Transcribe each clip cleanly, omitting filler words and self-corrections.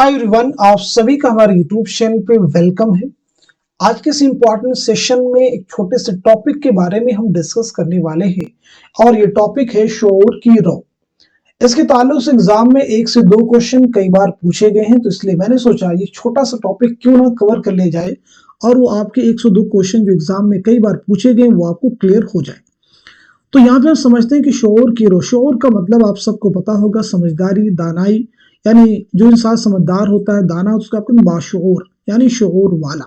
Hi everyone, आप सभी का हमारे यूट्यूब चैनल पे वेलकम है। आज के इस इम्पोर्टेंट सेशन में एक छोटे से टॉपिक के बारे में हम डिस्कस करने वाले हैं और ये टॉपिक है शऊर की रॉ। इसके ताल्लुक से एग्जाम में 1 से 2 क्वेश्चन कई बार पूछे गए हैं, तो इसलिए मैंने सोचा ये छोटा सा टॉपिक क्यों ना कवर कर ले जाए और वो आपके 1 से 2 क्वेश्चन जो एग्जाम में कई बार पूछे गए वो आपको क्लियर हो जाए। तो यहाँ पे हम समझते हैं कि शऊर की रॉ, शऊर का मतलब आप सबको पता होगा समझदारी, दानाई, यानी जो इंसान समझदार होता है, दाना, उसका आपको बाशऊर यानी शऊर वाला।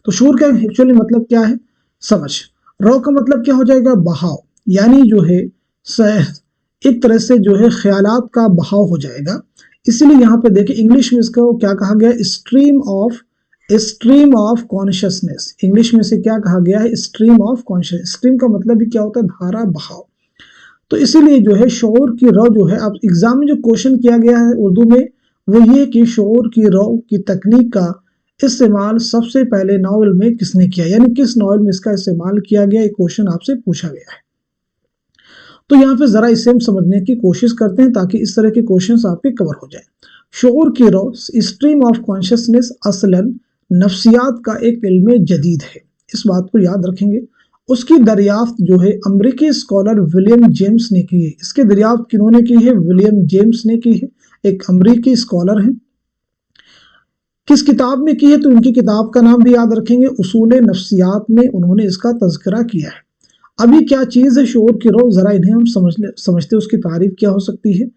तो शऊर का एक्चुअली मतलब क्या है? समझ। रॉ का मतलब क्या हो जाएगा? बहाव, यानी जो है एक तरह से जो है ख्यालात का बहाव हो जाएगा। इसीलिए यहाँ पे देखिए इंग्लिश में इसका क्या कहा गया? Stream of consciousness. इंग्लिश में से क्या कहा गया है? Stream of consciousness. स्ट्रीम का मतलब भी क्या होता है? धारा, बहाव। तो इसीलिए जो है शऊर की रॉ जो है, आप एग्जाम में जो क्वेश्चन किया गया है उर्दू में वो ये कि शऊर की रॉ की तकनीक का इस्तेमाल सबसे पहले नॉवल में किसने किया, यानी किस नॉवल में इसका इस्तेमाल किया गया, एक क्वेश्चन आपसे पूछा गया है। तो यहाँ पे जरा इसे हम समझने की कोशिश करते हैं ताकि इस तरह के क्वेश्चन आपके कवर हो जाए। शऊर की रॉ, स्ट्रीम ऑफ कॉन्शियसनेस, असलन नफ्सियात का एक इल्म जदीद है, इस बात को याद रखेंगे। उसकी दरियाफ्त जो है अमेरिकी स्कॉलर विलियम जेम्स ने की है। इसकी दरियाफ्त किन्होंने की है? विलियम जेम्स ने की है, एक अमेरिकी स्कॉलर है। किस किताब में की है? तो उनकी किताब का नाम भी याद रखेंगे, उसूल नफ्सियात में उन्होंने इसका तज़किरा किया है। अभी क्या चीज़ है शऊर की रॉ, जरा इन्हें हम समझते उसकी तारीफ क्या हो सकती है।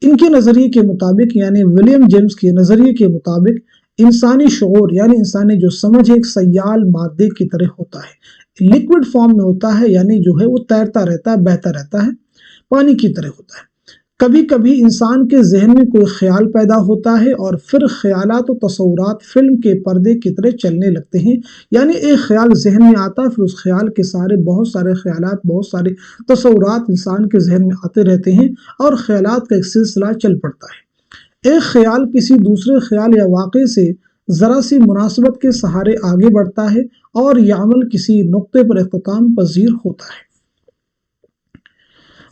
इनके नज़रिए के मुताबिक, यानी विलियम जेम्स के नज़रिए के मुताबिक, इंसानी शऊर यानी इंसानी जो समझ एक सयाल मादे की तरह होता है, लिक्विड फॉर्म में होता है, यानी जो है वो तैरता रहता है, बहता रहता है, पानी की तरह होता है। कभी कभी इंसान के जहन में कोई ख्याल पैदा होता है और फिर ख्यालात और तस्वुरात फिल्म के पर्दे की तरह चलने लगते हैं, यानी एक ख्याल जहन में आता है, फिर उस ख्याल के बहुत सारे ख्यालात, बहुत सारे तस्वुरात इंसान के जहन में आते रहते हैं और ख्यालात का एक सिलसिला चल पड़ता है। एक ख्याल किसी दूसरे ख्याल या वाक़े से ज़रा सी मुनासबत के सहारे आगे बढ़ता है और यह अमल किसी नुक्ते पर इख्तिताम पजीर होता है।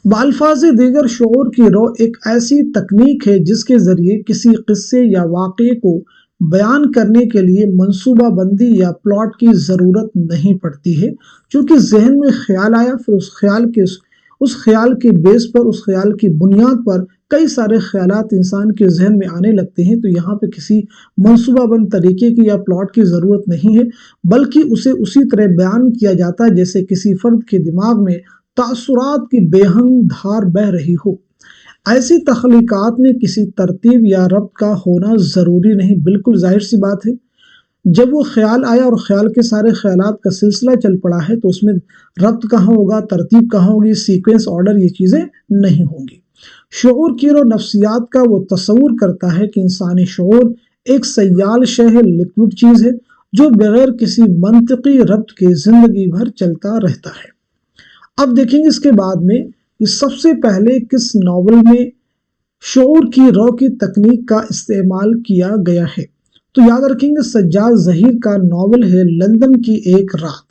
बाल्फाज़े दीगर शऊर की रॉ एक ऐसी तकनीक है जिसके ज़रिए किसी किस्से या वाक़े को बयान करने के लिए मंसूबा बंदी या प्लॉट की ज़रूरत नहीं पड़ती है, क्योंकि जहन में ख्याल आया, फिर उस ख्याल के बेस पर, उस ख्याल की बुनियाद पर कई सारे ख्यालात इंसान के जहन में आने लगते हैं। तो यहाँ पे किसी मंसूबाबंद तरीके की या प्लॉट की ज़रूरत नहीं है, बल्कि उसे उसी तरह बयान किया जाता है जैसे किसी फर्द के दिमाग में तासुरात की बेहंग धार बह रही हो। ऐसी तख्लीकात में किसी तरतीब या रब्त का होना ज़रूरी नहीं। बिल्कुल जाहिर सी बात है, जब वो ख्याल आया और ख्याल के सारे ख्यालात का सिलसिला चल पड़ा है तो उसमें रब्त कहाँ होगा, तरतीब कहाँ होगी, सीक्वेंस, ऑर्डर, ये चीज़ें नहीं होंगी। शऊर की रॉ नफ्सियात का वो तस्वुर करता है कि इंसानी शऊर एक सयाल शय है, लिक्विड चीज़ है जो बगैर किसी मंतकी रब्त के ज़िंदगी भर चलता रहता है। अब देखेंगे इसके बाद में कि सबसे पहले किस नॉवल में शऊर की रॉ की तकनीक का इस्तेमाल किया गया है। तो याद रखेंगे सज्जाद ज़हीर का नॉवल है लंदन की एक रात।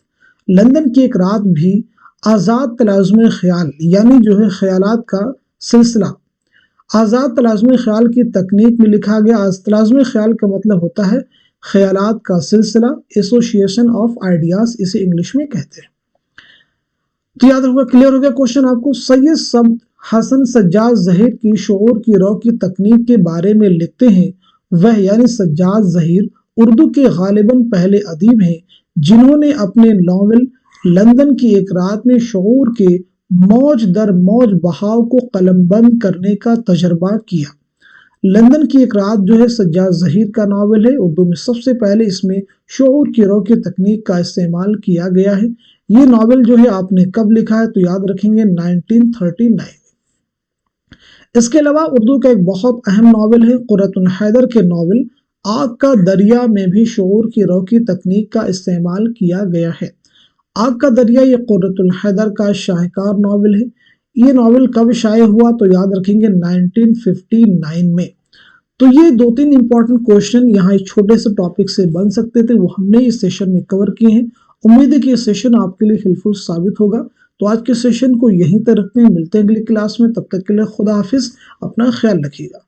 लंदन की एक रात भी आज़ाद तलाज़ुम ख्याल, यानी जो है ख्यालात का सिलसिला, आज़ाद तलाज़ुम ख्याल की तकनीक में लिखा गया। तलाज़ुम ख्याल का मतलब होता है ख्यालात का सिलसिला, एसोसिएशन ऑफ आइडियाज, इसे इंग्लिश में कहते हैं। तो याद होगा, क्लियर हो गया क्वेश्चन आपको। सैयद सब्द हसन सज्जाद ज़हीर की शऊर की रॉ की तकनीक के बारे में लिखते हैं। वह यानी सज्जाद ज़हीर उर्दू के गालिबन पहले अदीब हैं जिन्होंने अपने नॉवल लंदन की एक रात में शऊर के मौज दर मौज बहाव को कलमबंद करने का तजर्बा किया। लंदन की एक रात जो है सज्जाद ज़हीर का नावल है। उर्दू में सबसे पहले इसमें शऊर की रॉ की तकनीक का इस्तेमाल किया गया है। ये नावल जो है आपने कब लिखा है? तो याद रखेंगे 1939। इसके अलावा उर्दू का एक बहुत अहम नावल है कुर्रतुल हैदर के नावल आग का दरिया में भी शऊर की रॉ की तकनीक का इस्तेमाल किया गया है। आग का दरिया ये कुर्रतुल हैदर का शाहकार नावल है। ये नावल कब शाये हुआ? तो याद रखेंगे 1959 में। तो ये 2-3 इंपॉर्टेंट क्वेश्चन यहाँ एक छोटे से टॉपिक से बन सकते थे, वो हमने इस सेशन में कवर किए हैं। उम्मीद है कि ये सेशन आपके लिए हेल्पफुल साबित होगा। तो आज के सेशन को यहीं तक रखते हैं, मिलते हैं अगली क्लास में। तब तक के लिए खुदा हाफिज, अपना ख्याल रखिएगा।